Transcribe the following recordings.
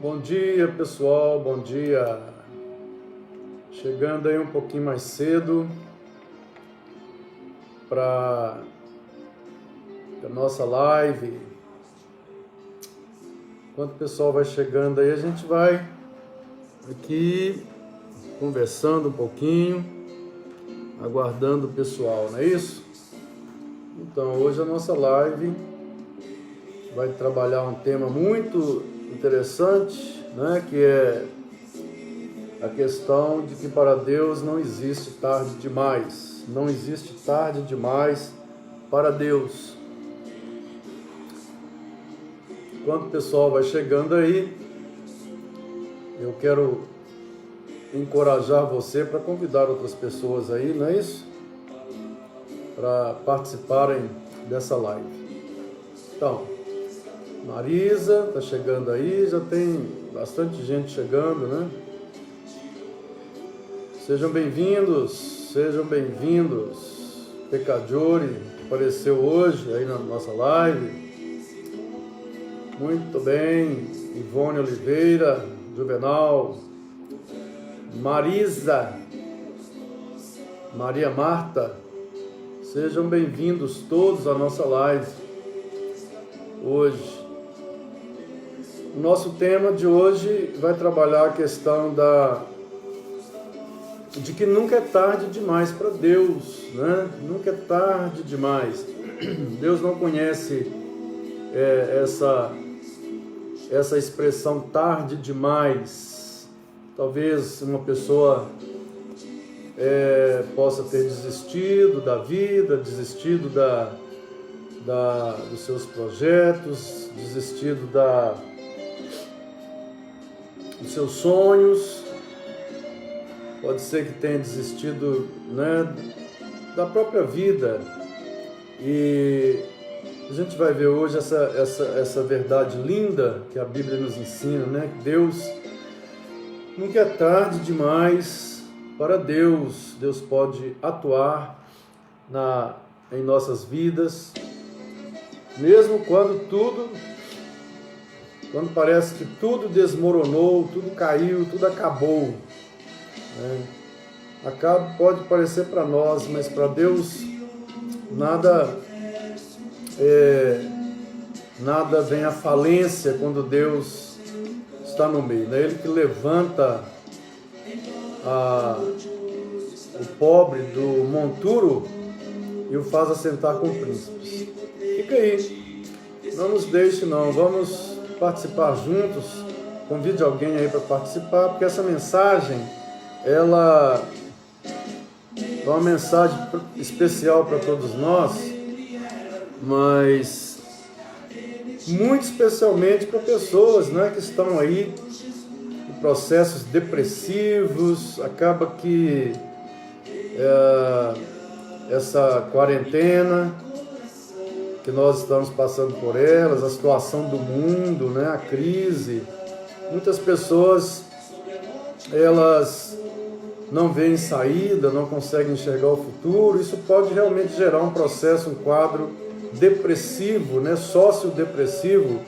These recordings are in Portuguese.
Bom dia, pessoal, bom dia. Chegando aí um pouquinho mais cedo para a nossa live. Enquanto o pessoal vai chegando aí, a gente vai aqui conversando um pouquinho, aguardando o pessoal, não é isso? Então, hoje a nossa live vai trabalhar um tema muito interessante, né, que é a questão de que para Deus não existe tarde demais. Não existe tarde demais para Deus. Enquanto o pessoal vai chegando aí, eu quero encorajar você para convidar outras pessoas aí, não é isso? Para participarem dessa live. Então, Marisa está chegando aí, já tem bastante gente chegando, né? Sejam bem-vindos. Pecadori apareceu hoje aí na nossa live. Muito bem, Ivone Oliveira, Juvenal, Marisa, Maria Marta, sejam bem-vindos todos à nossa live hoje. O nosso tema de hoje vai trabalhar a questão de que nunca é tarde demais para Deus, né? Nunca é tarde demais. Deus não conhece essa expressão tarde demais. Talvez uma pessoa possa ter desistido da vida, desistido dos seus projetos, desistido dos seus sonhos. Pode ser que tenha desistido, né, da própria vida. E a gente vai ver hoje essa verdade linda que a Bíblia nos ensina, né? Que Deus nunca é tarde demais para Deus. Deus pode atuar em nossas vidas, mesmo quando parece que tudo desmoronou, tudo caiu, tudo acabou. Pode parecer para nós, mas para Deus nada vem à falência quando Deus está no meio. É Ele que levanta o pobre do monturo e o faz assentar com príncipes. Fica aí, não nos deixe não, vamos participar juntos. Convide alguém aí para participar, porque essa mensagem ela é uma mensagem especial para todos nós, mas muito especialmente para pessoas, né, que estão aí em processos depressivos. Acaba que essa quarentena que nós estamos passando por elas, a situação do mundo, né, a crise, muitas pessoas elas não veem saída, não conseguem enxergar o futuro. Isso pode realmente gerar um processo, um quadro depressivo, né, sociodepressivo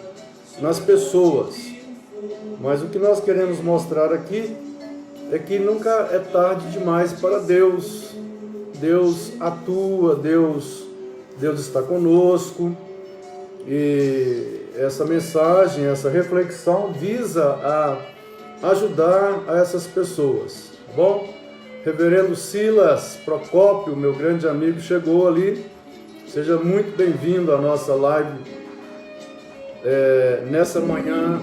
nas pessoas. Mas o que nós queremos mostrar aqui é que nunca é tarde demais para Deus. Deus atua, Deus está conosco, e essa mensagem, essa reflexão visa a ajudar a essas pessoas, tá bom? Reverendo Silas Procópio, meu grande amigo, chegou ali. Seja muito bem-vindo à nossa live nessa manhã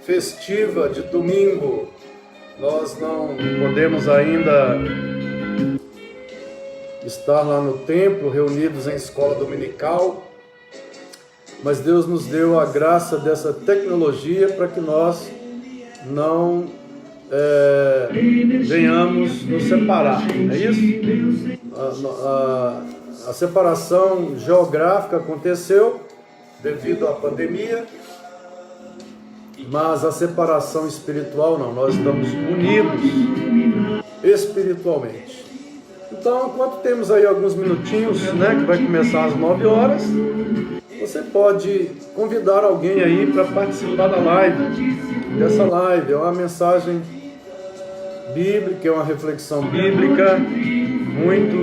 festiva de domingo. Nós não podemos ainda estar lá no templo, reunidos em escola dominical, mas Deus nos deu a graça dessa tecnologia para que nós não venhamos nos separar, é isso? A separação geográfica aconteceu devido à pandemia, mas a separação espiritual não, nós estamos unidos espiritualmente. Então, enquanto temos aí alguns minutinhos, né, que vai começar às 9 horas, você pode convidar alguém aí para participar da live, dessa live. É uma mensagem bíblica, é uma reflexão bíblica muito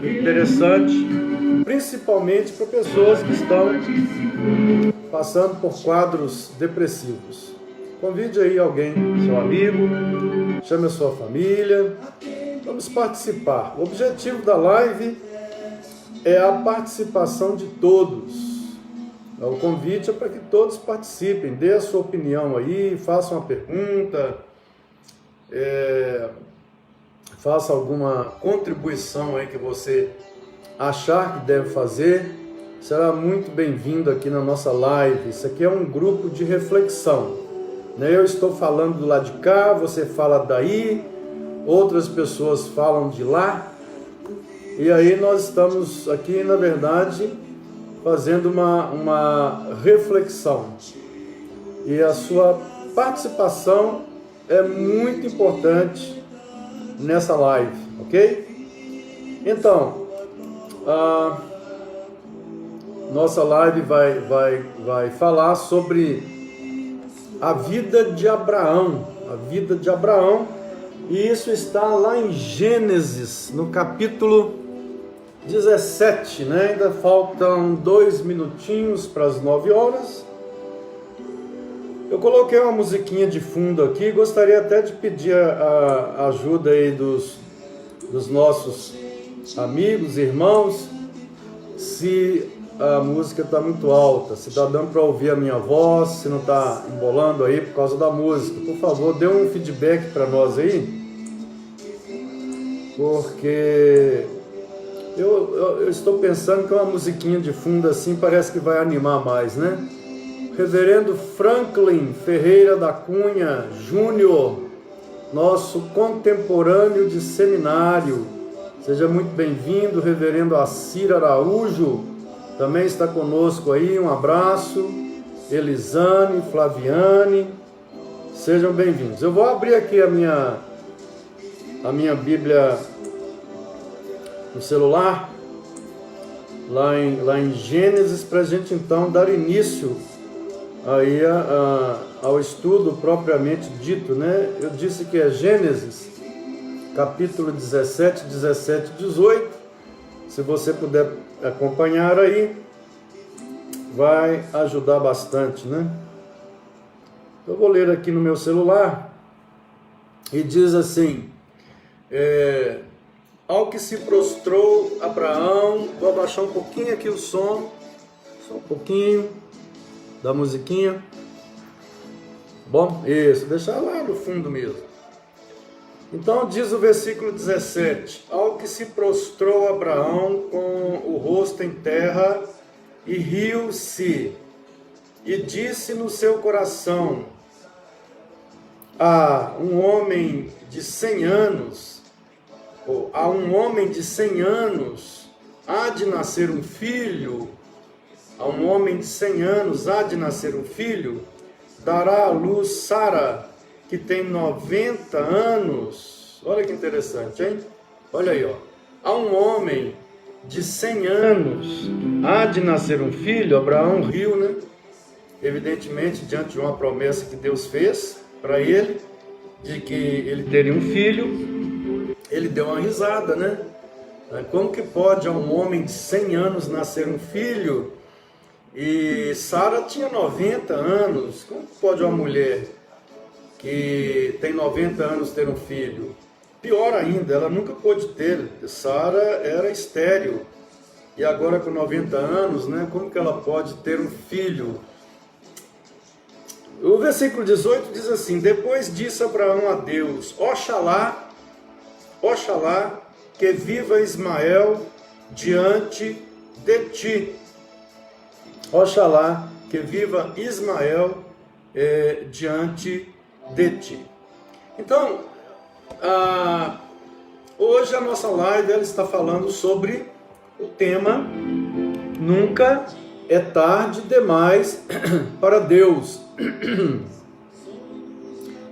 interessante, principalmente para pessoas que estão passando por quadros depressivos. Convide aí alguém, seu amigo, chame a sua família, vamos participar. O objetivo da live é a participação de todos. O convite é para que todos participem, dê a sua opinião aí, faça uma pergunta, faça alguma contribuição aí que você achar que deve fazer. Será muito bem-vindo aqui na nossa live. Isso aqui é um grupo de reflexão, né? Eu estou falando do lado de cá, você fala daí, outras pessoas falam de lá, e aí nós estamos aqui, na verdade, fazendo uma reflexão. E a sua participação é muito importante nessa live, ok? Então, nossa live vai falar sobre a vida de Abraão, e isso está lá em Gênesis, no capítulo 17, né? Ainda faltam 2 minutinhos para as 9 horas. Eu coloquei uma musiquinha de fundo aqui, gostaria até de pedir a ajuda aí dos nossos amigos, irmãos, se a música está muito alta, se está dando para ouvir a minha voz, se não está embolando aí por causa da música. Por favor, dê um feedback para nós aí, porque eu estou pensando que uma musiquinha de fundo assim parece que vai animar mais, né? Reverendo Franklin Ferreira da Cunha Júnior, nosso contemporâneo de seminário, seja muito bem-vindo. Reverendo Assir Araújo também está conosco aí, um abraço. Elisane, Flaviane, sejam bem-vindos. Eu vou abrir aqui a minha Bíblia no celular, lá em Gênesis, para a gente então dar início aí ao estudo propriamente dito, né? Eu disse que é Gênesis, capítulo 17, 17 e 18. Se você puder acompanhar aí, vai ajudar bastante, né? Eu vou ler aqui no meu celular, e diz assim: ao que se prostrou Abraão. Vou abaixar um pouquinho aqui o som, só um pouquinho da musiquinha. Bom, isso, deixar lá no fundo mesmo. Então diz o versículo 17: ao que se prostrou Abraão com o rosto em terra, e riu-se, e disse no seu coração: a um homem de 100 anos há de nascer um filho, dará à luz Sara, que tem 90 anos. Olha que interessante, hein? Olha aí, ó. A um homem de 100 anos há de nascer um filho. Abraão riu, né? Evidentemente, diante de uma promessa que Deus fez para ele, de que ele teria um filho. Ele deu uma risada, né? Como que pode a um homem de 100 anos nascer um filho? E Sara tinha 90 anos. Como que pode uma mulher que tem 90 anos ter um filho? Pior ainda, ela nunca pôde ter. Sara era estéril. E agora com 90 anos, né? Como que ela pode ter um filho? O versículo 18 diz assim: depois disse Abraão a Deus: Oxalá que viva Ismael diante de ti. Oxalá que viva Ismael diante de ti. Então, hoje a nossa live ela está falando sobre o tema Nunca é tarde demais para Deus.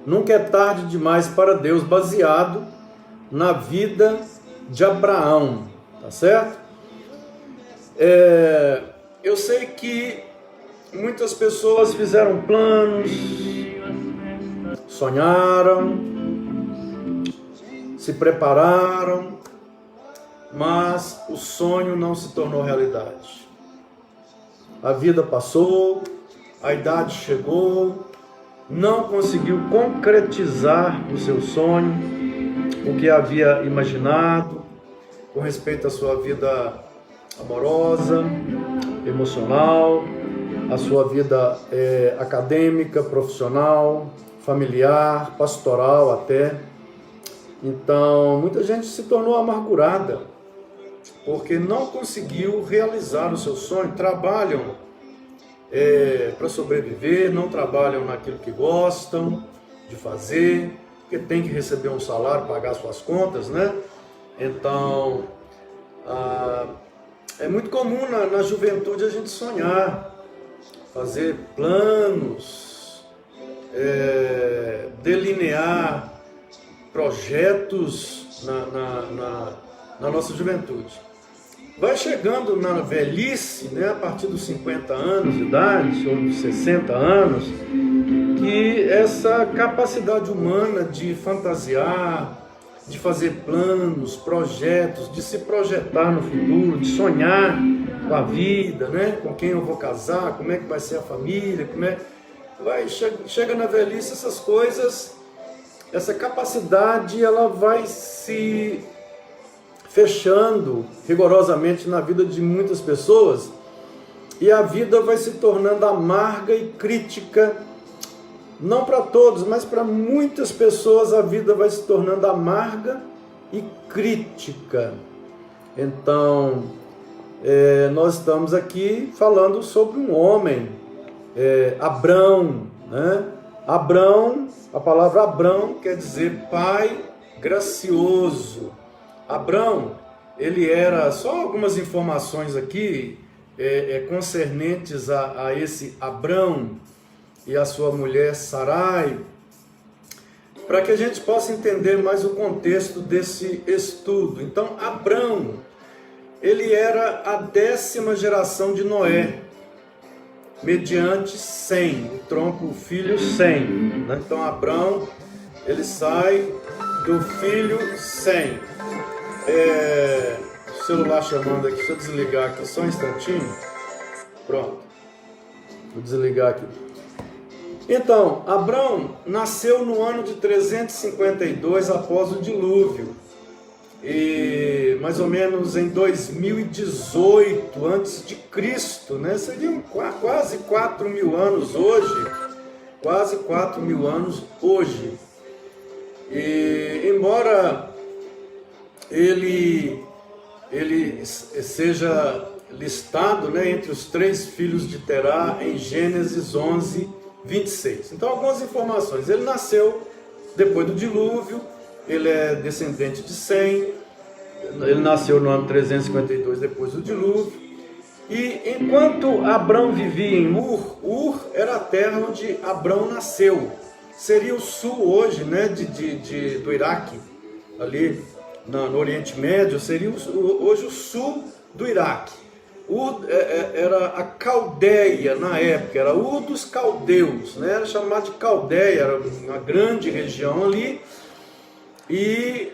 Nunca é tarde demais para Deus, baseado na vida de Abraão, tá certo? Eu eu sei que muitas pessoas fizeram planos, sonharam, se prepararam, mas o sonho não se tornou realidade. A vida passou, a idade chegou, não conseguiu concretizar o seu sonho, o que havia imaginado com respeito à sua vida amorosa, emocional, a sua vida acadêmica, profissional, familiar, pastoral até. Então, muita gente se tornou amargurada, porque não conseguiu realizar o seu sonho. Trabalham para sobreviver, não trabalham naquilo que gostam de fazer, porque tem que receber um salário, pagar suas contas, né? Então, é muito comum na juventude a gente sonhar, fazer planos, delinear projetos na nossa juventude. Vai chegando na velhice, né, a partir dos 50 anos de idade, ou dos 60 anos, que essa capacidade humana de fantasiar, de fazer planos, projetos, de se projetar no futuro, de sonhar com a vida, né, com quem eu vou casar, como é que vai ser a família, chega na velhice, essas coisas, essa capacidade, ela vai se fechando rigorosamente na vida de muitas pessoas, e a vida vai se tornando amarga e crítica. Não para todos, mas para muitas pessoas a vida vai se tornando amarga e crítica. Então, nós estamos aqui falando sobre um homem, Abrão, né? Abrão, a palavra Abrão quer dizer pai gracioso. Abrão, ele era, só algumas informações aqui concernentes a esse Abrão e a sua mulher Sarai, para que a gente possa entender mais o contexto desse estudo. Então, Abrão, ele era a 10ª geração de Noé, mediante Sem, o tronco, o filho Sem, né? Então, Abrão, ele sai do filho Sem. O celular chamando aqui, deixa eu desligar aqui só um instantinho. Pronto, vou desligar aqui. Então, Abrão nasceu no ano de 352 após o dilúvio, e mais ou menos em 2018 antes de Cristo, né? Seriam quase 4.000 anos hoje, quase 4.000 anos hoje. E embora ele seja listado, né, entre os 3 filhos de Terá em Gênesis 11, 26. Então, algumas informações. Ele nasceu depois do dilúvio, ele é descendente de Sem, ele nasceu no ano 352 depois do dilúvio, e enquanto Abrão vivia em Ur era a terra onde Abrão nasceu. Seria o sul hoje, né, do Iraque, ali no Oriente Médio, seria hoje o sul do Iraque. Era a Caldeia na época, era Ur dos Caldeus, né? Era chamado de Caldeia, era uma grande região ali, e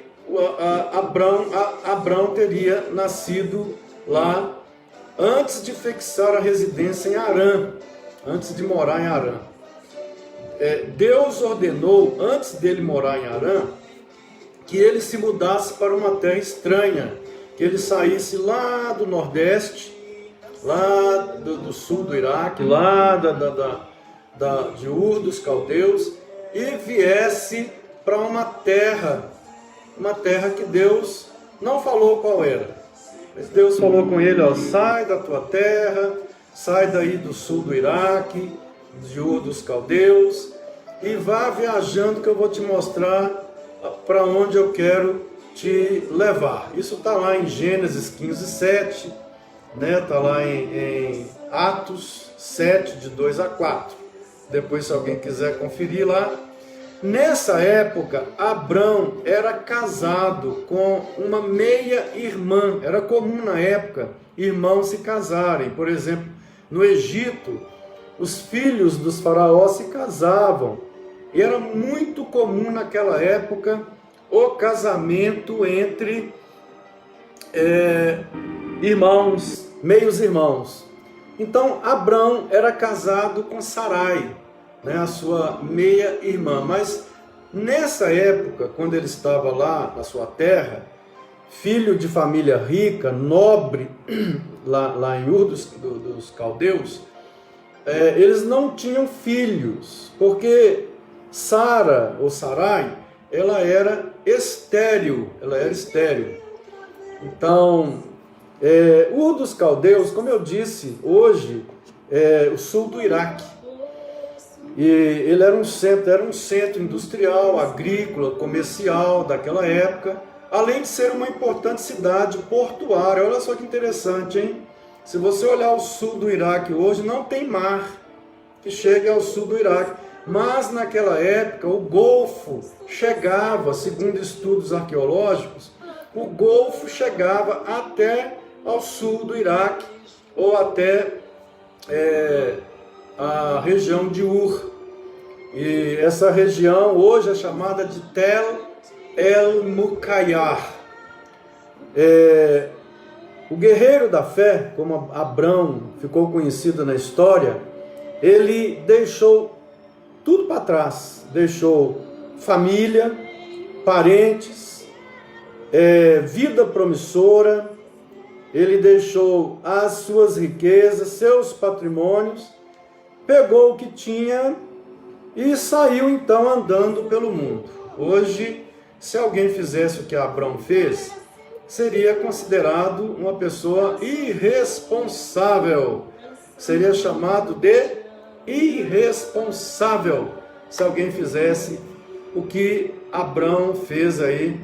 Abrão teria nascido lá antes de fixar a residência em Harã, antes de morar em Harã. Deus ordenou, antes dele morar em Harã, que ele se mudasse para uma terra estranha, que ele saísse lá do Nordeste, lá do sul do Iraque, lá de Ur dos Caldeus, e viesse para uma terra que Deus não falou qual era. Mas Deus falou com ele, sai da tua terra, sai daí do sul do Iraque, de Ur dos Caldeus, e vá viajando que eu vou te mostrar para onde eu quero te levar. Isso está lá em Gênesis 15, 7, né? Está lá em Atos 7, de 2 a 4. Depois, se alguém quiser conferir lá. Nessa época, Abrão era casado com uma meia-irmã. Era comum na época irmãos se casarem. Por exemplo, No Egito, os filhos dos faraós se casavam. E era muito comum naquela época o casamento entre irmãos, meios irmãos. Então, Abrão era casado com Sarai, né, a sua meia-irmã. Mas nessa época, quando ele estava lá na sua terra, filho de família rica, nobre, lá em Ur dos Caldeus, eles não tinham filhos, porque Sara, ou Sarai, ela era estéril, Então, Ur dos Caldeus, como eu disse, hoje é o sul do Iraque. E ele era um centro industrial, agrícola, comercial daquela época, além de ser uma importante cidade portuária. Olha só que interessante, hein? Se você olhar o sul do Iraque hoje, não tem mar que chegue ao sul do Iraque. Mas naquela época o Golfo chegava, segundo estudos arqueológicos, o Golfo chegava até ao sul do Iraque, ou até a região de Ur. E essa região hoje é chamada de Tel El-Muqayyar. O guerreiro da fé, como Abrão ficou conhecido na história, ele deixou tudo para trás, deixou família, parentes, vida promissora, ele deixou as suas riquezas, seus patrimônios, pegou o que tinha e saiu então andando pelo mundo. Hoje, se alguém fizesse o que Abrão fez, seria considerado uma pessoa irresponsável, seria chamado de irresponsável se alguém fizesse o que Abrão fez aí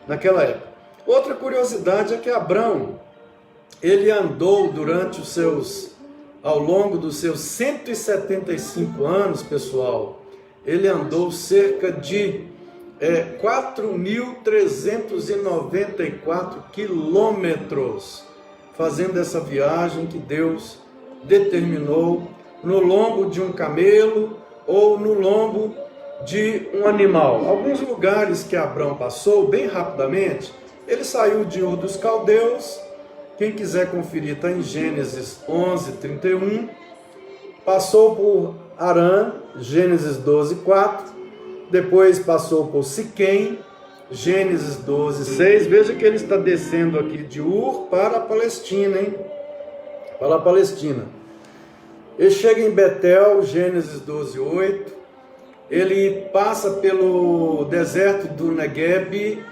naquela época. Outra curiosidade é que Abrão, ele andou ao longo dos seus 175 anos, pessoal, ele andou cerca de 4.394 quilômetros, fazendo essa viagem que Deus determinou no lombo de um camelo ou no lombo de um animal. Alguns lugares que Abrão passou, bem rapidamente, ele saiu de Ur dos Caldeus, quem quiser conferir está em Gênesis 11:31, passou por Harã, Gênesis 12:4, depois passou por Siquém, Gênesis 12:6, veja que ele está descendo aqui de Ur para a Palestina, hein? Para a Palestina. Ele chega em Betel, Gênesis 12:8, ele passa pelo deserto do Negueb,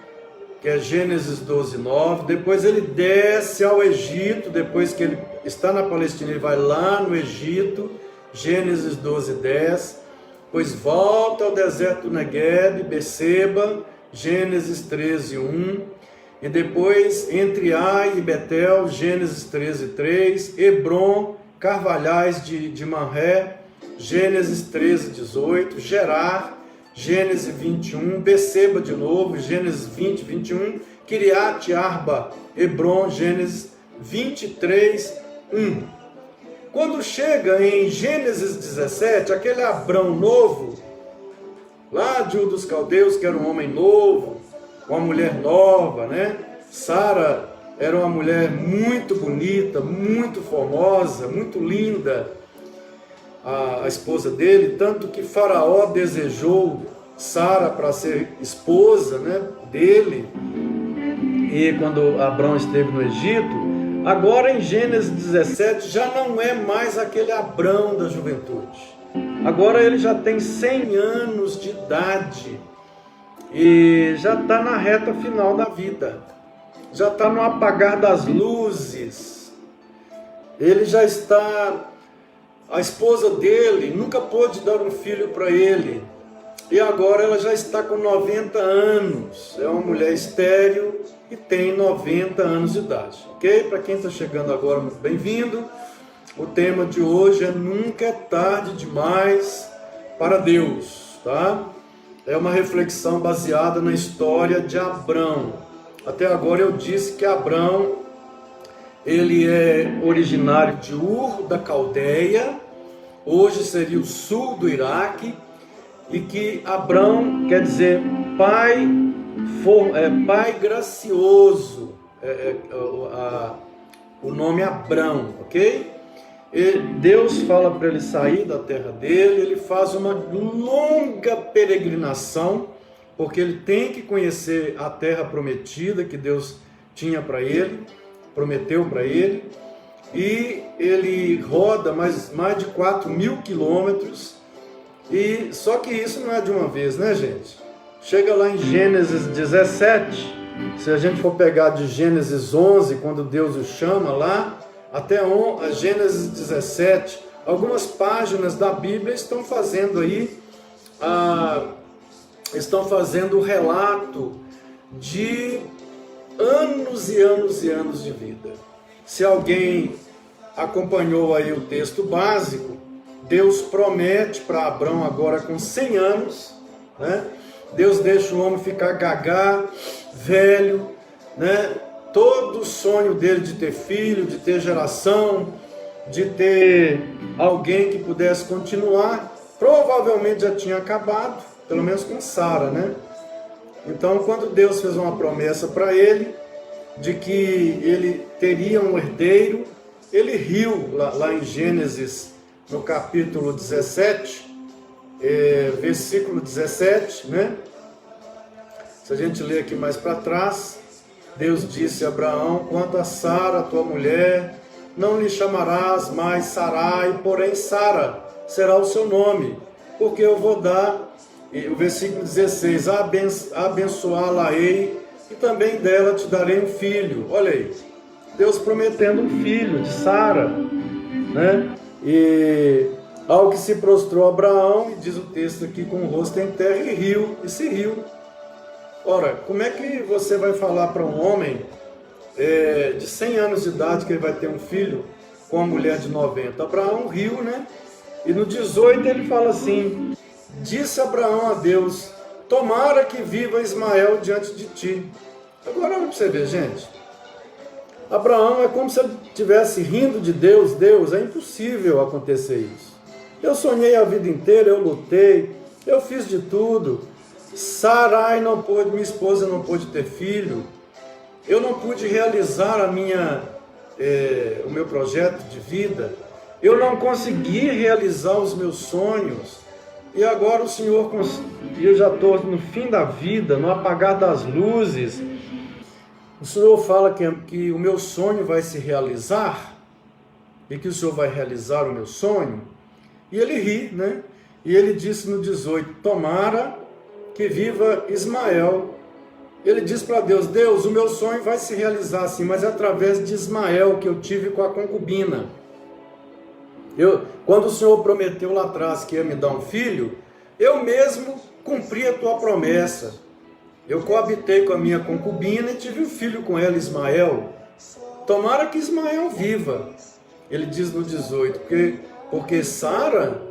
que é Gênesis 12:9, depois ele desce ao Egito, depois que ele está na Palestina, ele vai lá no Egito, Gênesis 12:10, depois volta ao deserto do Negueb, Beceba, Gênesis 13:1, e depois entre Ai e Betel, Gênesis 13:3, Hebron, Carvalhais de Manré, Gênesis 13:18, Gerar, Gênesis 21, Beceba de novo, Gênesis 20:21, Kiriat Arba, Hebron, Gênesis 23:1. Quando chega em Gênesis 17, aquele Abrão novo, lá de Ur dos Caldeus, que era um homem novo, uma mulher nova, né? Sara era uma mulher muito bonita, muito formosa, muito linda, a esposa dele, tanto que Faraó desejou Sara para ser esposa, né, dele. E quando Abrão esteve no Egito, agora em Gênesis 17 já não é mais aquele Abrão da juventude. Agora ele já tem 100 anos de idade e já está na reta final da vida, já está no apagar das luzes. Ele já está... A esposa dele nunca pôde dar um filho para ele. E agora ela já está com 90 anos. É uma mulher estéril e tem 90 anos de idade. Ok? Para quem está chegando agora, muito bem-vindo. O tema de hoje é Nunca é tarde demais para Deus. Tá? É uma reflexão baseada na história de Abrão. Até agora eu disse que Abrão ele é originário de Ur da Caldeia, hoje seria o sul do Iraque, e que Abrão quer dizer pai, pai gracioso, o nome Abrão, ok? E Deus fala para ele sair da terra dele, ele faz uma longa peregrinação, porque ele tem que conhecer a terra prometida que Deus tinha para ele, prometeu para ele, e ele roda mais de 4.000 quilômetros, e só que isso não é de uma vez, né, gente? Chega lá em Gênesis 17, se a gente for pegar de Gênesis 11, quando Deus o chama lá, até Gênesis 17, algumas páginas da Bíblia estão fazendo aí, estão fazendo o relato de anos e anos e anos de vida. Se alguém acompanhou aí o texto básico, Deus promete para Abrão agora com 100 anos, né? Deus deixa o homem ficar gagá, velho, né? Todo o sonho dele de ter filho, de ter geração, de ter alguém que pudesse continuar, provavelmente já tinha acabado, pelo menos com Sara, né? Então, quando Deus fez uma promessa para ele, de que ele teria um herdeiro, ele riu lá em Gênesis, no capítulo 17, versículo 17, né? Se a gente ler aqui mais para trás, Deus disse a Abraão: quanto a Sara, tua mulher, não lhe chamarás mais Sarai, porém Sara será o seu nome, porque eu vou dar, e o versículo 16, abençoá-la-ei, e também dela te darei um filho. Olha aí, Deus prometendo um filho de Sara, né? E ao que se prostrou Abraão, e diz o texto aqui, com o rosto em terra, e riu, e se riu. Ora, como é que você vai falar para um homem de 100 anos de idade que ele vai ter um filho com uma mulher de 90? Abraão riu, né? E no 18 ele fala assim: disse Abraão a Deus: tomara que viva Ismael diante de ti. Agora olha para você ver, gente. Abraão é como se ele estivesse rindo de Deus. Deus, é impossível acontecer isso. Eu sonhei a vida inteira, eu lutei, eu fiz de tudo. Sarai não pôde, minha esposa não pôde ter filho. Eu não pude realizar o meu projeto de vida. Eu não consegui realizar os meus sonhos. E agora o Senhor, eu já estou no fim da vida, no apagar das luzes. O Senhor fala que o meu sonho vai se realizar, e que o Senhor vai realizar o meu sonho. E ele ri, né? E ele disse no 18, tomara que viva Ismael. Ele diz para Deus: Deus, o meu sonho vai se realizar sim, mas é através de Ismael que eu tive com a concubina. Quando o Senhor prometeu lá atrás que ia me dar um filho, eu mesmo cumpri a tua promessa. Eu coabitei com a minha concubina e tive um filho com ela, Ismael. Tomara que Ismael viva. Ele diz no 18, porque Sara,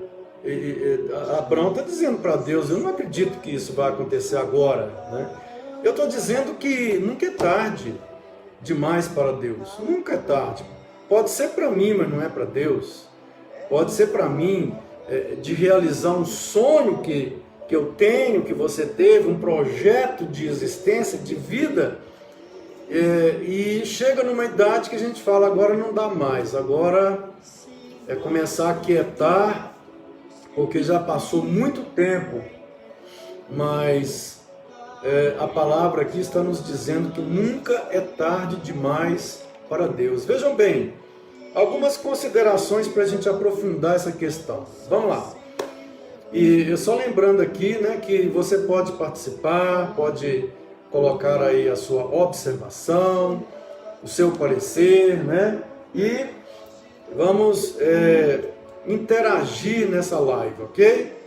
Abraão está dizendo para Deus: eu não acredito que isso vai acontecer agora, né? Eu estou dizendo que nunca é tarde demais para Deus. Nunca é tarde. Pode ser para mim, mas não é para Deus. Pode ser para mim de realizar um sonho que eu tenho, que você teve, um projeto de existência, de vida, e chega numa idade que a gente fala: agora não dá mais, agora é começar a quietar, porque já passou muito tempo. Mas a palavra aqui está nos dizendo que nunca é tarde demais para Deus. Vejam bem, algumas considerações para a gente aprofundar essa questão. Vamos lá. E só lembrando aqui, né, que você pode participar, pode colocar aí a sua observação, o seu parecer, né? E vamos interagir nessa live, ok?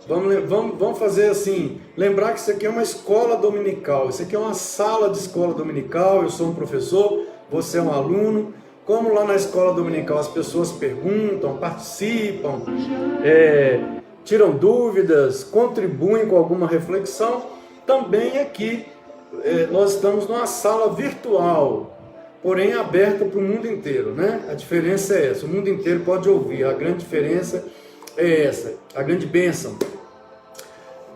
Vamos fazer assim, lembrar que isso aqui é uma escola dominical, isso aqui é uma sala de escola dominical. Eu sou um professor, você é um aluno. Como lá na escola dominical as pessoas perguntam, participam, tiram dúvidas, contribuem com alguma reflexão, também aqui nós estamos numa sala virtual. porém aberta para o mundo inteiro, né? A diferença é essa, o mundo inteiro pode ouvir, a grande diferença é essa, a grande bênção.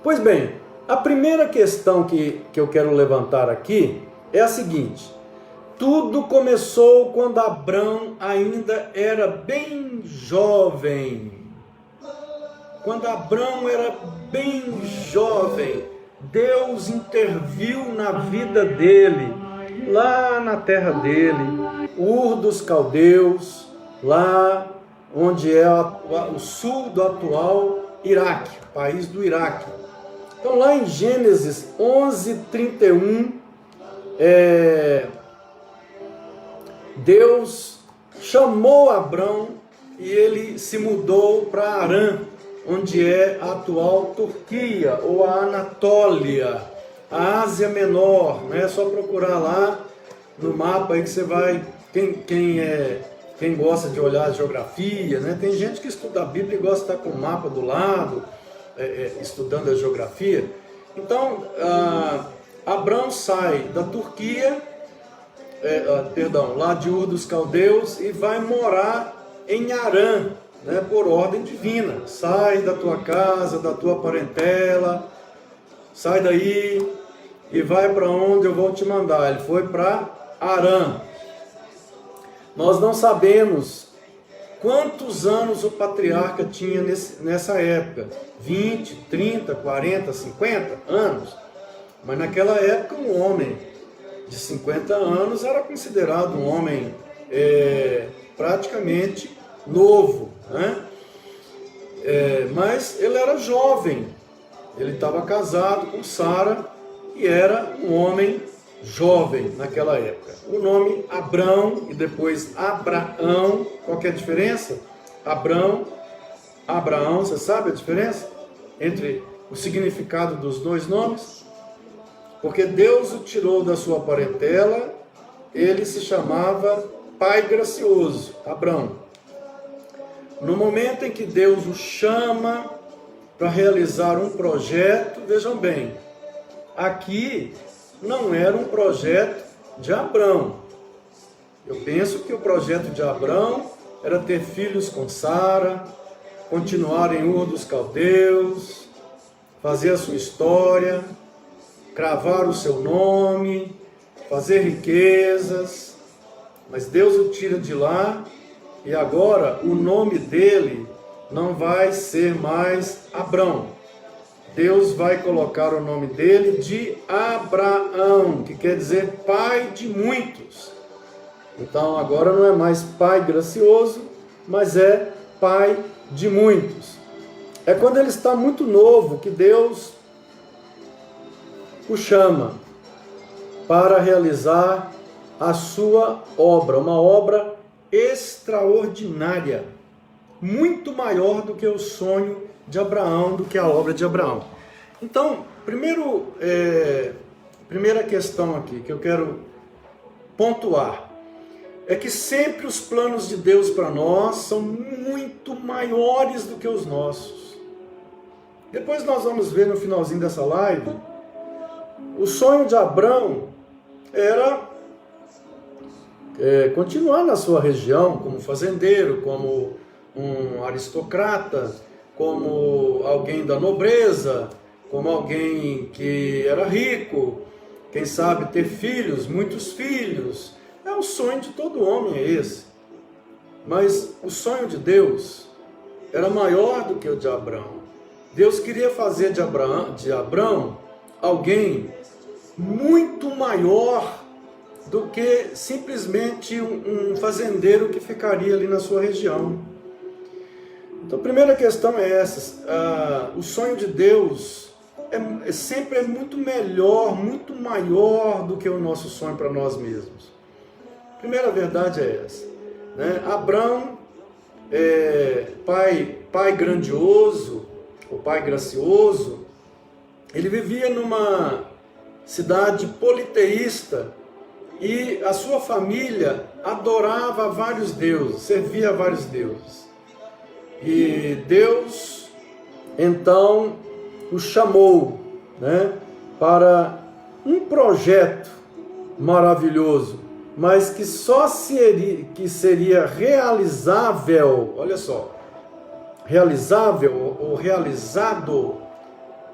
Pois bem, a primeira questão que eu quero levantar aqui é a seguinte: tudo começou quando Abrão ainda era bem jovem. Quando Abrão era bem jovem, Deus interviu na vida dele, lá na terra dele, Ur dos Caldeus, lá onde é o sul do atual Iraque, país do Iraque. Então lá em Gênesis 11:31, Deus chamou Abrão e ele se mudou para Harã, onde é a atual Turquia ou a Anatólia, a Ásia Menor, né? É só procurar lá no mapa aí que você vai, quem gosta de olhar a geografia, né? Tem gente que estuda a Bíblia e gosta de estar com o mapa do lado, estudando a geografia. Então, Abrão sai da Turquia, lá de Ur dos Caldeus, e vai morar em Harã, né, por ordem divina. Sai da tua casa, da tua parentela, sai daí e vai para onde eu vou te mandar. Ele foi para Harã. Nós não sabemos quantos anos o patriarca tinha nessa época, 20, 30, 40, 50 anos, mas naquela época um homem de 50 anos era considerado um homem praticamente novo, né? Mas ele era jovem, ele estava casado com Sara e era um homem jovem naquela época. O nome Abrão e depois Abraão, qual que é a diferença? Abraão, você sabe a diferença entre o significado dos dois nomes? Porque Deus o tirou da sua parentela, ele se chamava Pai Gracioso, Abrão. No momento em que Deus o chama para realizar um projeto, vejam bem, aqui não era um projeto de Abrão. Eu penso que o projeto de Abrão era ter filhos com Sara, continuar em Ur dos Caldeus, fazer a sua história, cravar o seu nome, fazer riquezas, mas Deus o tira de lá e agora o nome dele não vai ser mais Abrão. Deus vai colocar o nome dele de Abraão, que quer dizer pai de muitos. Então agora não é mais pai gracioso, mas é pai de muitos. É quando ele está muito novo que Deus o chama para realizar a sua obra, uma obra extraordinária, muito maior do que o sonho de Abraão, do que a obra de Abraão. Então, primeira questão aqui que eu quero pontuar é que sempre os planos de Deus para nós são muito maiores do que os nossos. Depois nós vamos ver no finalzinho dessa live, o sonho de Abrão era continuar na sua região como fazendeiro, como um aristocrata, como alguém da nobreza, como alguém que era rico, quem sabe ter filhos, muitos filhos. É o sonho de todo homem, é esse. Mas o sonho de Deus era maior do que o de Abrão. Deus queria fazer de Abrão alguém muito maior do que simplesmente um fazendeiro que ficaria ali na sua região. Então a primeira questão é essa, o sonho de Deus sempre é muito melhor, muito maior do que o nosso sonho para nós mesmos. A primeira verdade é essa, né? Abrão, pai grandioso, o pai gracioso, ele vivia numa cidade politeísta e a sua família adorava vários deuses, servia a vários deuses. E Deus, então, o chamou, né, para um projeto maravilhoso, mas que só seria realizável, olha só, realizável ou realizado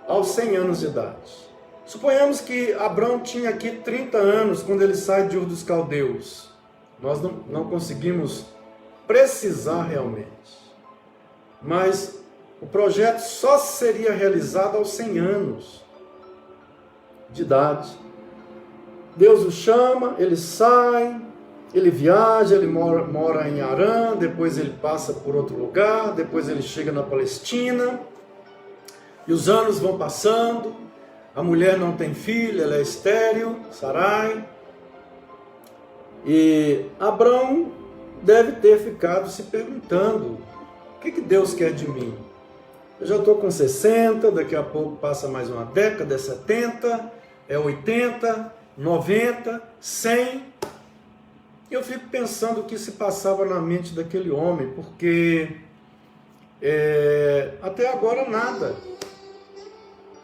aos 100 anos de idade. Suponhamos que Abrão tinha aqui 30 anos quando ele sai de Ur dos Caldeus. Nós não conseguimos precisar realmente. Mas o projeto só seria realizado aos 100 anos de idade. Deus o chama, ele sai, ele viaja, ele mora em Harã, depois ele passa por outro lugar, depois ele chega na Palestina, e os anos vão passando, a mulher não tem filho, ela é estéril, Sarai, e Abrão deve ter ficado se perguntando, o que Deus quer de mim? Eu já estou com 60, daqui a pouco passa mais uma década, é 70, é 80, 90, 100. E eu fico pensando o que se passava na mente daquele homem, porque até agora nada.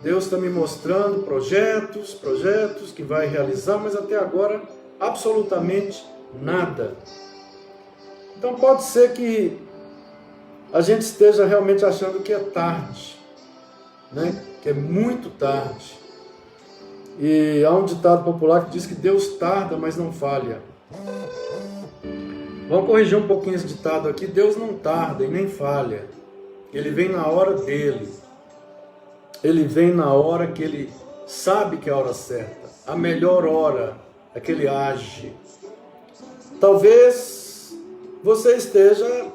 Deus está me mostrando projetos que vai realizar, mas até agora absolutamente nada. Então pode ser que a gente esteja realmente achando que é tarde, né? Que é muito tarde. E há um ditado popular que diz que Deus tarda, mas não falha. Vamos corrigir um pouquinho esse ditado aqui. Deus não tarda e nem falha. Ele vem na hora dele. Ele vem na hora que ele sabe que é a hora certa. A melhor hora é que ele age. Talvez você esteja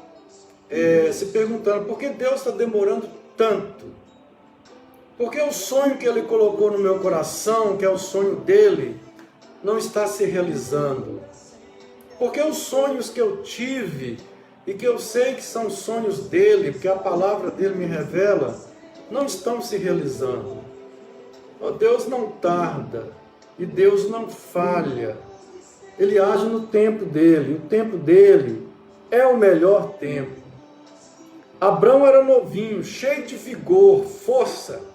se perguntando por que Deus está demorando tanto? Porque o sonho que ele colocou no meu coração, que é o sonho dele, não está se realizando. Porque os sonhos que eu tive e que eu sei que são sonhos dele, porque a palavra dele me revela, não estão se realizando. Deus não tarda e Deus não falha. Ele age no tempo dele. O tempo dele é o melhor tempo. Abrão era novinho, cheio de vigor, força.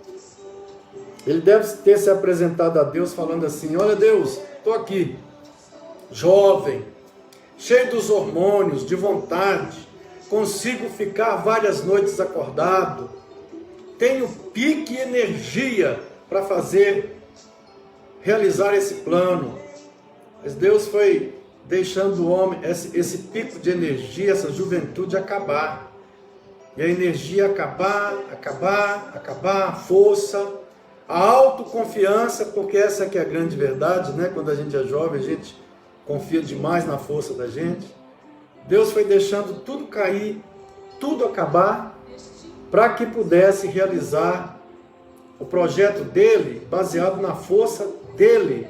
Ele deve ter se apresentado a Deus falando assim: olha Deus, estou aqui, jovem, cheio dos hormônios, de vontade, consigo ficar várias noites acordado, tenho pique e energia para realizar esse plano. Mas Deus foi deixando o homem, esse pico de energia, essa juventude acabar. E a energia acabar, a força, a autoconfiança, porque essa que é a grande verdade, né? Quando a gente é jovem, a gente confia demais na força da gente. Deus foi deixando tudo cair, tudo acabar, para que pudesse realizar o projeto dele, baseado na força dele,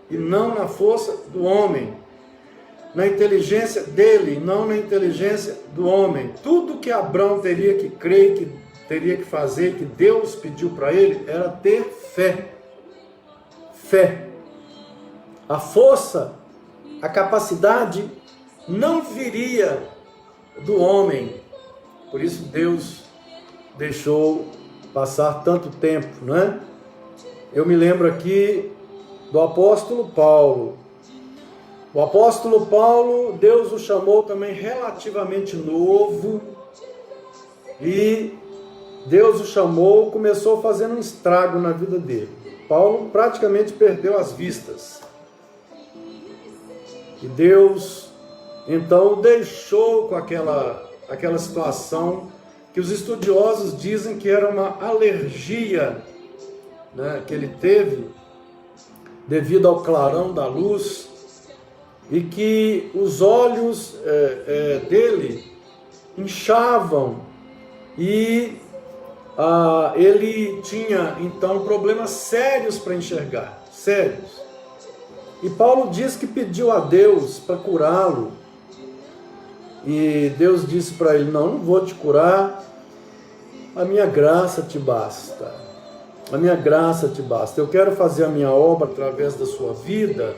e não na força do homem. Na inteligência dele, não na inteligência do homem. Tudo que Abrão teria que crer, que teria que fazer, que Deus pediu para ele, era ter fé. Fé. A força, a capacidade não viria do homem. Por isso Deus deixou passar tanto tempo, não é? Eu me lembro aqui do apóstolo Paulo. O apóstolo Paulo, Deus o chamou também relativamente novo, e Deus o chamou, começou fazendo um estrago na vida dele. Paulo praticamente perdeu as vistas. E Deus, então, o deixou com aquela situação que os estudiosos dizem que era uma alergia, né, que ele teve devido ao clarão da luz, e que os olhos dele inchavam, e ele tinha então problemas sérios para enxergar, sérios. E Paulo diz que pediu a Deus para curá-lo, e Deus disse para ele: não vou te curar, a minha graça te basta, a minha graça te basta. Eu quero fazer a minha obra através da sua vida,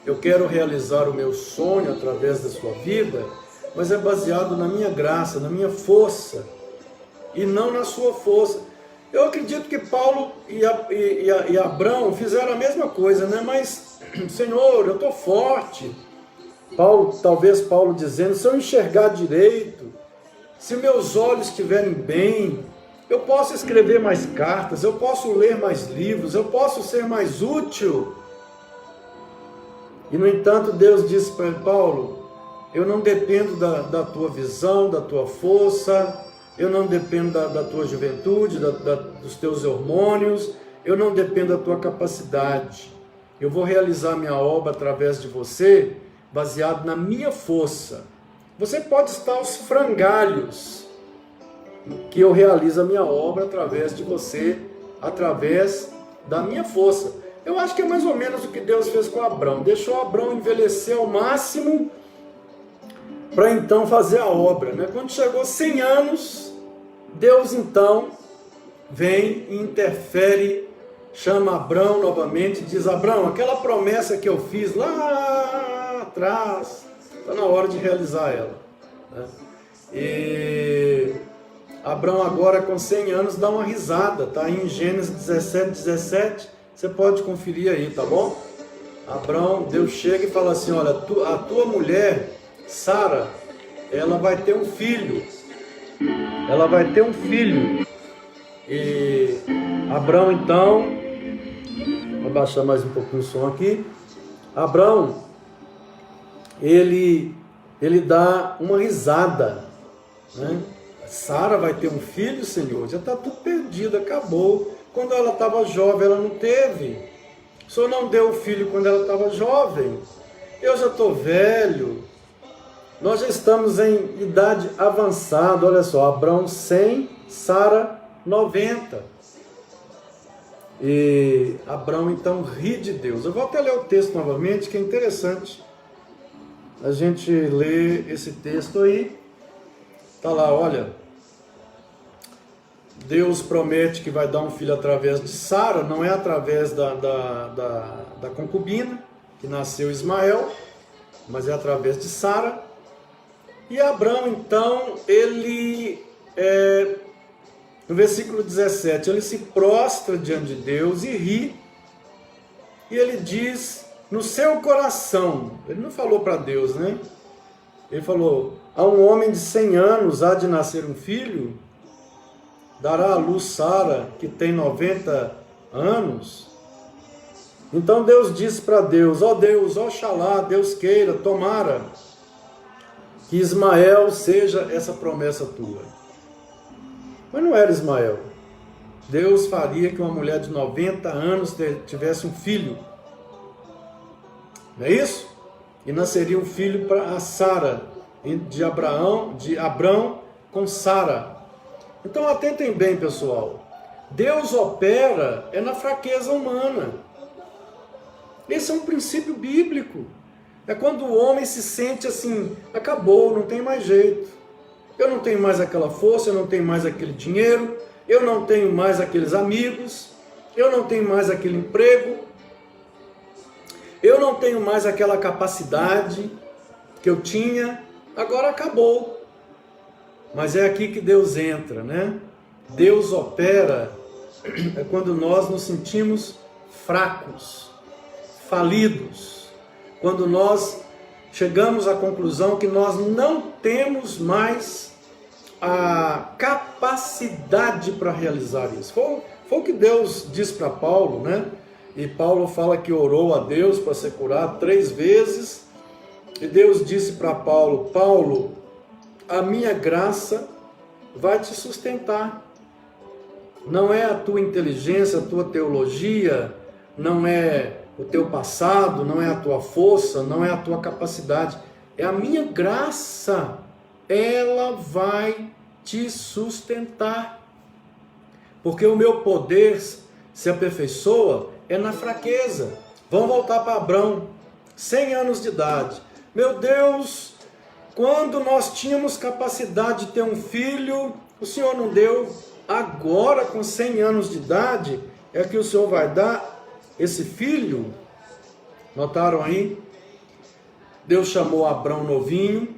eu quero realizar o meu sonho através da sua vida, mas é baseado na minha graça, na minha força, e não na sua força. Eu acredito que Paulo e Abrão fizeram a mesma coisa, né? Mas, Senhor, eu estou forte. Talvez Paulo dizendo, se eu enxergar direito, se meus olhos estiverem bem, eu posso escrever mais cartas, eu posso ler mais livros, eu posso ser mais útil. E no entanto Deus disse para Paulo, eu não dependo da tua visão, da tua força, eu não dependo da tua juventude, dos teus hormônios, eu não dependo da tua capacidade. Eu vou realizar minha obra através de você, baseado na minha força. Você pode estar aos frangalhos, que eu realizo a minha obra através de você, através da minha força. Eu acho que é mais ou menos o que Deus fez com Abrão. Deixou Abrão envelhecer ao máximo, para então fazer a obra, né? Quando chegou 100 anos, Deus então vem e interfere, chama Abrão novamente, diz, Abrão, aquela promessa que eu fiz lá atrás, está na hora de realizar ela, né? E Abrão agora com 100 anos dá uma risada, tá em Gênesis 17, você pode conferir aí, tá bom? Abrão, Deus chega e fala assim, olha, a tua mulher, Sara, ela vai ter um filho, e Abrão então, vou baixar mais um pouquinho o som aqui, Abrão, ele dá uma risada, né? Sara vai ter um filho, Senhor, já está tudo perdido, acabou. Quando ela estava jovem, ela não teve. O Senhor não deu o filho quando ela estava jovem. Eu já estou velho. Nós já estamos em idade avançada. Olha só, Abrão 100, Sara 90. E Abrão então ri de Deus. Eu vou até ler o texto novamente, que é interessante a gente ler esse texto aí. Está lá, olha, Deus promete que vai dar um filho através de Sara, não é através da concubina, que nasceu Ismael, mas é através de Sara. E Abrão, então, no versículo 17, ele se prostra diante de Deus e ri, e ele diz, no seu coração, ele não falou para Deus, né? Ele falou, a um homem de 100 anos há de nascer um filho, dará à luz Sara, que tem 90 anos. Então Deus disse para Deus, ó Deus, oxalá, Deus queira, tomara, que Ismael seja essa promessa tua. Mas não era Ismael. Deus faria que uma mulher de 90 anos tivesse um filho. Não é isso? E nasceria um filho para Sara, de Abrão com Sara. Então atentem bem, pessoal. Deus opera na fraqueza humana. Esse é um princípio bíblico. É quando o homem se sente assim, acabou, não tem mais jeito. Eu não tenho mais aquela força, eu não tenho mais aquele dinheiro, eu não tenho mais aqueles amigos, eu não tenho mais aquele emprego, eu não tenho mais aquela capacidade que eu tinha, agora acabou. Mas é aqui que Deus entra, né? Deus opera quando nós nos sentimos fracos, falidos, quando nós chegamos à conclusão que nós não temos mais a capacidade para realizar isso. Foi o que Deus disse para Paulo, né? E Paulo fala que orou a Deus para ser curado 3 vezes, e Deus disse para Paulo, Paulo, a minha graça vai te sustentar. Não é a tua inteligência, a tua teologia, não é o teu passado, não é a tua força, não é a tua capacidade. É a minha graça. Ela vai te sustentar. Porque o meu poder se aperfeiçoa na fraqueza. Vamos voltar para Abrão, 100 anos de idade. Meu Deus, quando nós tínhamos capacidade de ter um filho, o Senhor não deu. Agora, com 100 anos de idade, é que o Senhor vai dar esse filho. Notaram aí? Deus chamou Abrão novinho.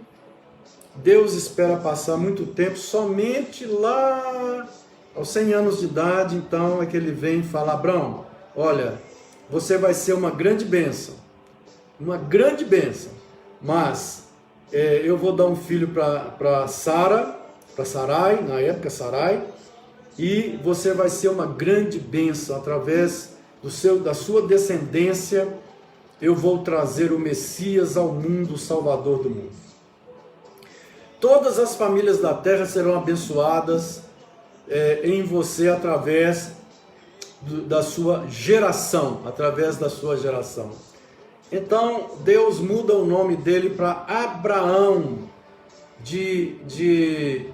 Deus espera passar muito tempo, somente lá Aos 100 anos de idade, então, é que ele vem e fala: Abrão, olha, você vai ser uma grande bênção, mas eu vou dar um filho para Sarai, na época Sarai, e você vai ser uma grande bênção, através da sua descendência, eu vou trazer o Messias ao mundo, o Salvador do mundo. Todas as famílias da terra serão abençoadas em você através da sua geração, Então, Deus muda o nome dele para Abraão, de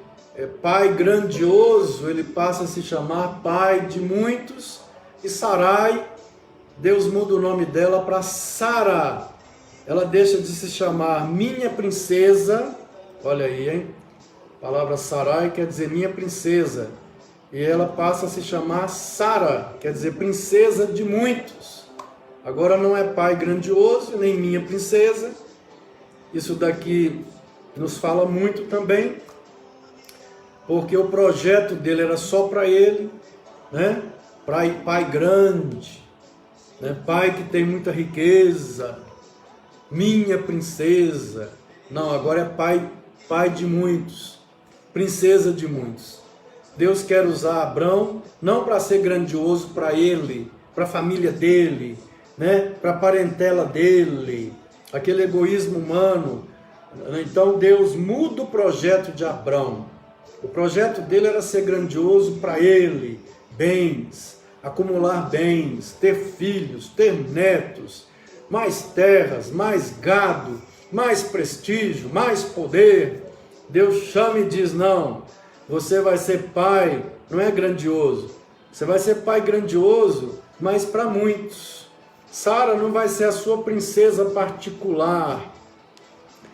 pai grandioso, ele passa a se chamar pai de muitos, e Sarai, Deus muda o nome dela para Sara, ela deixa de se chamar minha princesa, olha aí, hein? A palavra Sarai quer dizer minha princesa, e ela passa a se chamar Sara, quer dizer princesa de muitos. Agora não é pai grandioso, nem minha princesa. Isso daqui nos fala muito também, porque o projeto dele era só para ele, né? Pai grande, né? Pai que tem muita riqueza, minha princesa. Não, agora é pai de muitos, princesa de muitos. Deus quer usar Abrão não para ser grandioso para ele, para a família dele, né? Para a parentela dele, aquele egoísmo humano. Então Deus muda o projeto de Abrão. O projeto dele era ser grandioso para ele, bens, acumular bens, ter filhos, ter netos, mais terras, mais gado, mais prestígio, mais poder. Deus chama e diz: não, você vai ser pai, não é grandioso, você vai ser pai grandioso, mas para muitos. Sara não vai ser a sua princesa particular,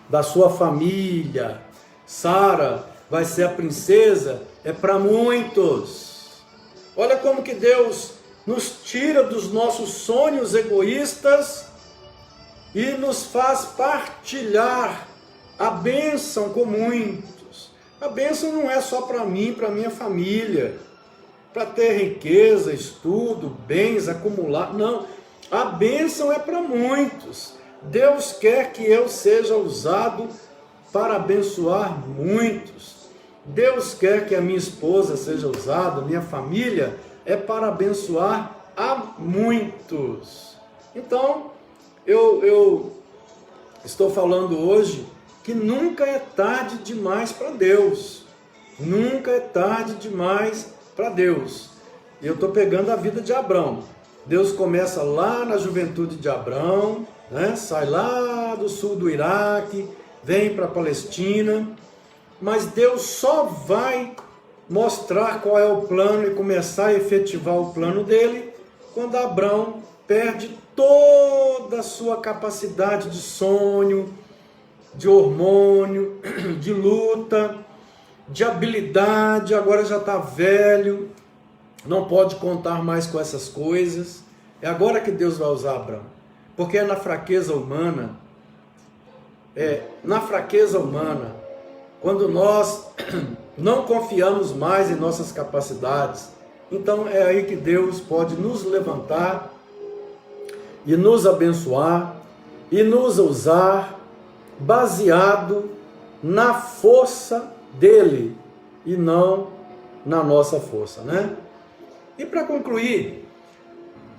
da sua família. Sara vai ser a princesa, para muitos. Olha como que Deus nos tira dos nossos sonhos egoístas e nos faz partilhar a bênção com muitos. A bênção não é só para mim, para minha família, para ter riqueza, estudo, bens, acumular. Não, a bênção é para muitos. Deus quer que eu seja usado para abençoar muitos. Deus quer que a minha esposa seja usada, minha família, para abençoar a muitos. Então, eu estou falando hoje que nunca é tarde demais para Deus. Nunca é tarde demais para Deus. E eu estou pegando a vida de Abrão. Deus começa lá na juventude de Abrão, né? Sai lá do sul do Iraque, vem para a Palestina, mas Deus só vai mostrar qual é o plano e começar a efetivar o plano dele quando Abrão perde toda a sua capacidade de sonho, de hormônio, de luta, de habilidade. Agora já está velho, não pode contar mais com essas coisas. É agora que Deus vai usar Abrão, porque é na fraqueza humana, quando nós não confiamos mais em nossas capacidades, então é aí que Deus pode nos levantar e nos abençoar e nos usar baseado na força dele e não na nossa força, né? E para concluir,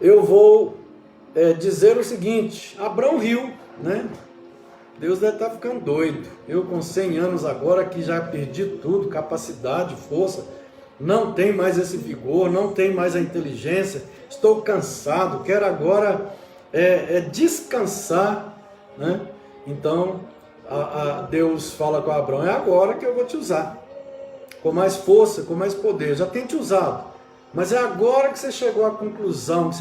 eu vou dizer o seguinte: Abrão riu, né? Deus deve estar ficando doido. Eu com 100 anos agora, que já perdi tudo, capacidade, força, não tenho mais esse vigor, não tenho mais a inteligência, estou cansado, quero agora descansar, né? Então, Deus fala com Abrão: é agora que eu vou te usar, com mais força, com mais poder. Eu já tenho te usado, mas é agora que você chegou à conclusão que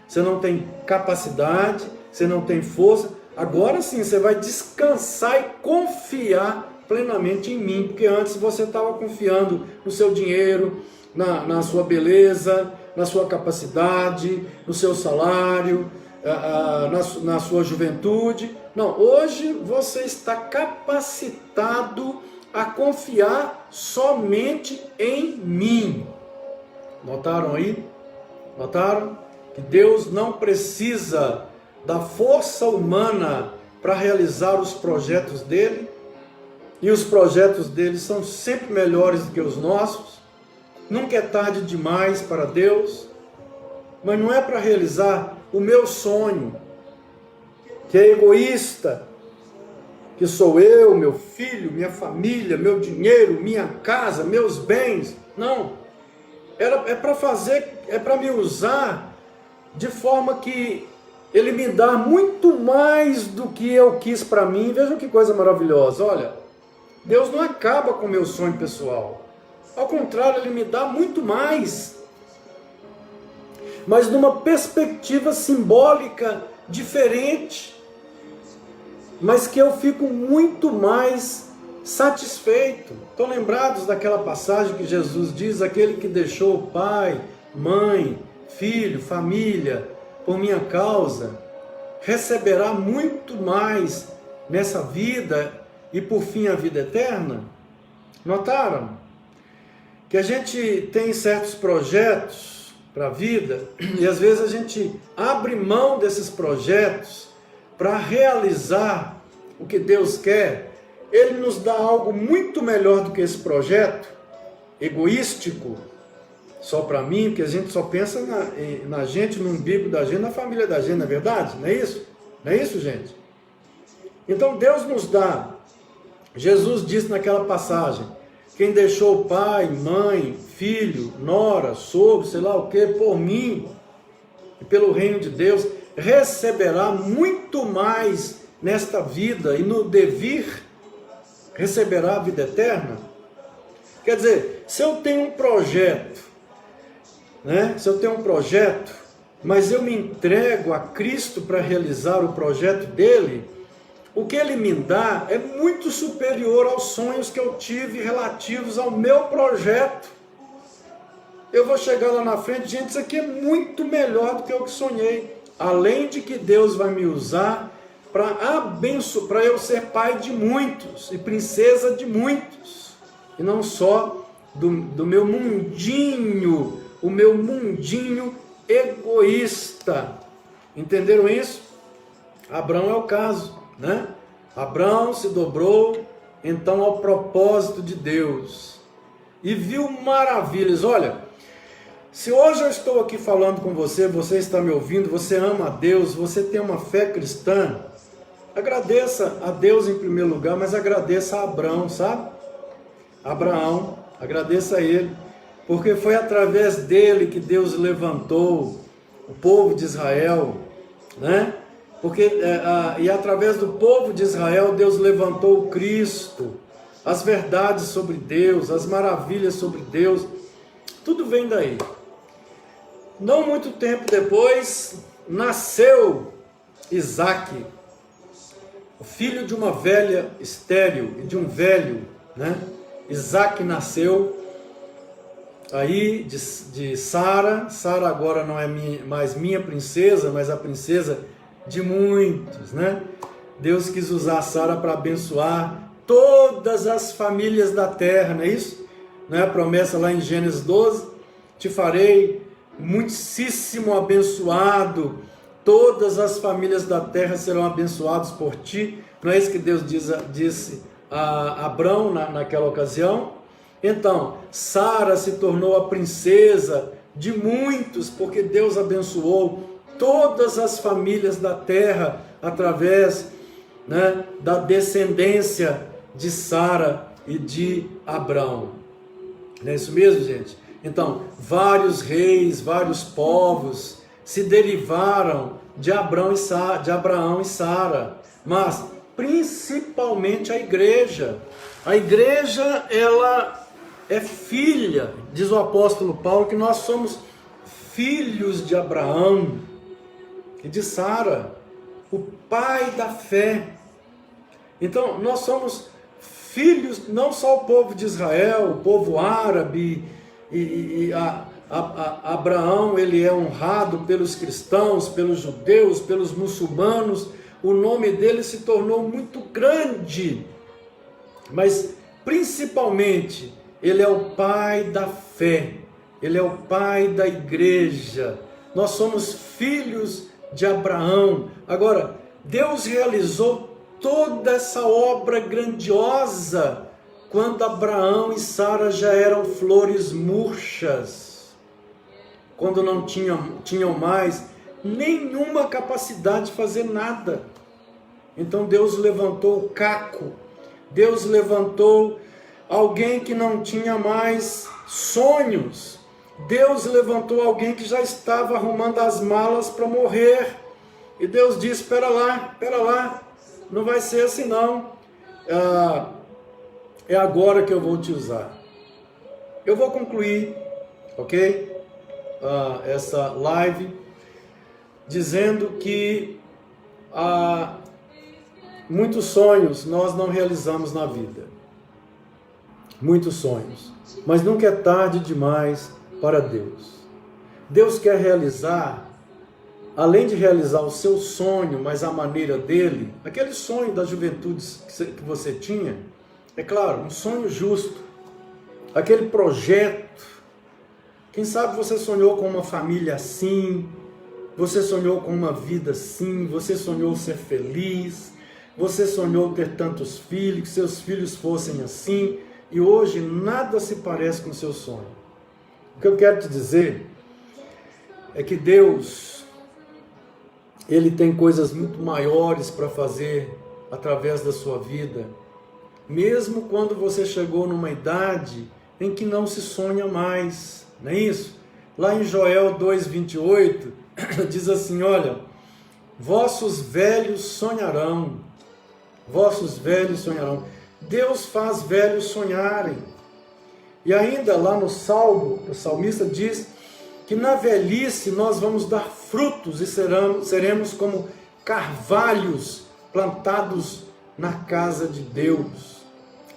você não tem capacidade, você não tem força. Agora sim, você vai descansar e confiar plenamente em mim, porque antes você estava confiando no seu dinheiro, na sua beleza, na sua capacidade, no seu salário, na sua juventude. Não, hoje você está capacitado a confiar somente em mim. Notaram aí? Notaram? Que Deus não precisa da força humana para realizar os projetos dele. E os projetos dele são sempre melhores do que os nossos. Nunca é tarde demais para Deus. Mas não é para realizar o meu sonho, que é egoísta, que sou eu, meu filho, minha família, meu dinheiro, minha casa, meus bens. Não. É para fazer, é para me usar de forma que ele me dá muito mais do que eu quis para mim. Vejam que coisa maravilhosa. Olha, Deus não acaba com o meu sonho pessoal. Ao contrário, Ele me dá muito mais. Mas numa perspectiva simbólica diferente. Mas que eu fico muito mais satisfeito. Estão lembrados daquela passagem que Jesus diz: aquele que deixou pai, mãe, filho, família, por minha causa, receberá muito mais nessa vida e por fim a vida eterna? Notaram? Que a gente tem certos projetos para a vida e às vezes a gente abre mão desses projetos para realizar o que Deus quer. Ele nos dá algo muito melhor do que esse projeto, egoístico, só para mim, porque a gente só pensa na gente, no umbigo da gente, na família da gente, não é verdade? Não é isso? Não é isso, gente? Então Deus nos dá. Jesus disse naquela passagem: quem deixou pai, mãe, filho, nora, sogro, sei lá o que, por mim e pelo reino de Deus, receberá muito mais nesta vida e no devir receberá a vida eterna. Quer dizer, se eu tenho um projeto, se eu tenho um projeto, mas eu me entrego a Cristo para realizar o projeto dele, o que ele me dá é muito superior aos sonhos que eu tive relativos ao meu projeto. Eu vou chegar lá na frente, gente, isso aqui é muito melhor do que eu que sonhei. Além de que Deus vai me usar para eu ser pai de muitos e princesa de muitos. E não só do meu mundinho, o meu mundinho egoísta. Entenderam isso? Abraão é o caso, né? Abraão se dobrou então ao propósito de Deus e viu maravilhas. Olha, se hoje eu estou aqui falando com você, você está me ouvindo, você ama a Deus, você tem uma fé cristã, agradeça a Deus em primeiro lugar, mas agradeça a Abraão, sabe? Abraão, agradeça a ele, porque foi através dele que Deus levantou o povo de Israel, né? E através do povo de Israel, Deus levantou o Cristo, as verdades sobre Deus, as maravilhas sobre Deus, tudo vem daí. Não muito tempo depois, nasceu Isaac, o filho de uma velha estéril e de um velho, né? Isaac nasceu aí de Sara. Sara agora não é mais minha princesa, mas a princesa de muitos, né? Deus quis usar Sara para abençoar todas as famílias da terra, não é isso? Não é a promessa lá em Gênesis 12? Te farei muitíssimo abençoado, todas as famílias da terra serão abençoadas por ti. Não é isso que Deus disse a Abrão naquela ocasião? Então, Sara se tornou a princesa de muitos, porque Deus abençoou todas as famílias da terra através, né, da descendência de Sara e de Abrão. Não é isso mesmo, gente? Então, vários reis, vários povos se derivaram de Abraão e Sara, mas principalmente a igreja. A igreja, ela é filha, diz o apóstolo Paulo, que nós somos filhos de Abraão e de Sara, o pai da fé. Então, nós somos filhos, não só o povo de Israel, o povo árabe, Abraão, ele é honrado pelos cristãos, pelos judeus, pelos muçulmanos, o nome dele se tornou muito grande, mas principalmente ele é o pai da fé, Ele é o pai da igreja. Nós somos filhos de Abraão. Agora, Deus realizou toda essa obra grandiosa quando Abraão e Sara já eram flores murchas, quando não tinham mais nenhuma capacidade de fazer nada. Então Deus levantou o Caco, Deus levantou alguém que não tinha mais sonhos, Deus levantou alguém que já estava arrumando as malas para morrer, e Deus disse: espera lá, não vai ser assim não, é agora que eu vou te usar. Eu vou concluir, ok? Essa live, dizendo que muitos sonhos nós não realizamos na vida, muitos sonhos, mas nunca é tarde demais para Deus. Deus quer realizar, além de realizar o seu sonho, mas a maneira dele, aquele sonho da juventude que você tinha, é claro, um sonho justo, aquele projeto. Quem sabe você sonhou com uma família assim, você sonhou com uma vida assim, você sonhou ser feliz, você sonhou ter tantos filhos, que seus filhos fossem assim, e hoje nada se parece com o seu sonho. O que eu quero te dizer é que Deus, Ele tem coisas muito maiores para fazer através da sua vida, mesmo quando você chegou numa idade em que não se sonha mais, não é isso? Lá em Joel 2:28, diz assim: olha, vossos velhos sonharão, Deus faz velhos sonharem. E ainda lá no Salmo, o salmista diz que na velhice nós vamos dar frutos e seremos como carvalhos plantados na casa de Deus.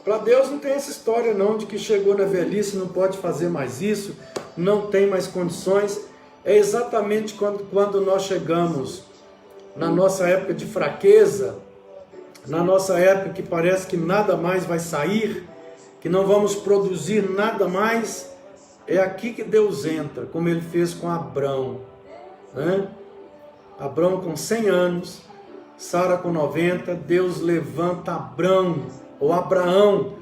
Para Deus não tem essa história não, de que chegou na velhice, não pode fazer mais isso, não tem mais condições. É exatamente quando nós chegamos na nossa época de fraqueza, na nossa época que parece que nada mais vai sair, que não vamos produzir nada mais, é aqui que Deus entra, como Ele fez com Abrão, né? Abrão com 100 anos, Sara com 90, Deus levanta Abrão, ou Abraão,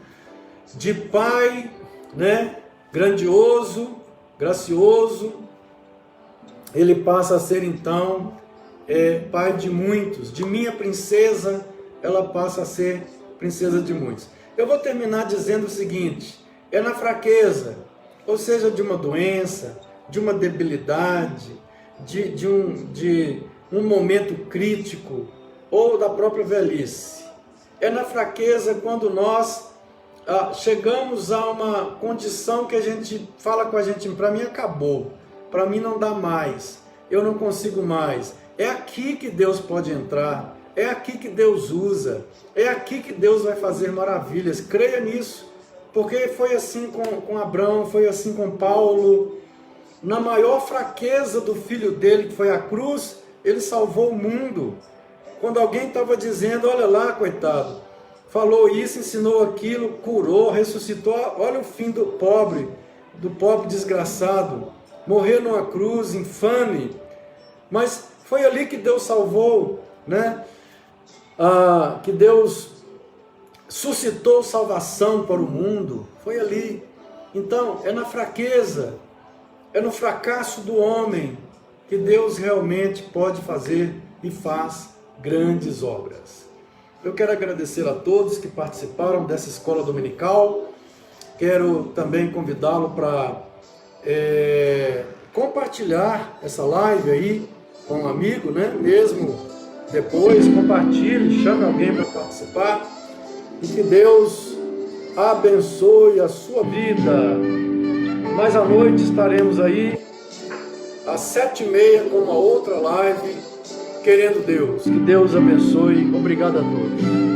de pai, né, grandioso, gracioso, ele passa a ser então pai de muitos. De minha princesa, ela passa a ser princesa de muitos. Eu vou terminar dizendo o seguinte: é na fraqueza, ou seja, de uma doença, de uma debilidade, de um momento crítico, ou da própria velhice. É na fraqueza quando nós chegamos a uma condição que a gente fala com a gente: para mim acabou, para mim não dá mais, eu não consigo mais. É aqui que Deus pode entrar, é aqui que Deus usa, é aqui que Deus vai fazer maravilhas. Creia nisso, porque foi assim com Abraão, foi assim com Paulo. Na maior fraqueza do filho dele, que foi a cruz, ele salvou o mundo. Quando alguém estava dizendo: olha lá, coitado, falou isso, ensinou aquilo, curou, ressuscitou, olha o fim do pobre desgraçado, morrer numa cruz infame. Mas foi ali que Deus salvou, né? Que Deus suscitou salvação para o mundo, foi ali. Então, é na fraqueza, é no fracasso do homem que Deus realmente pode fazer e faz grandes obras. Eu quero agradecer a todos que participaram dessa escola dominical. Quero também convidá-lo para compartilhar essa live aí com um amigo, né? Mesmo depois, compartilhe, chame alguém para participar, e que Deus abençoe a sua vida. Mais à noite estaremos aí às 7h30 com uma outra live, querendo Deus. Que Deus abençoe. Obrigado a todos.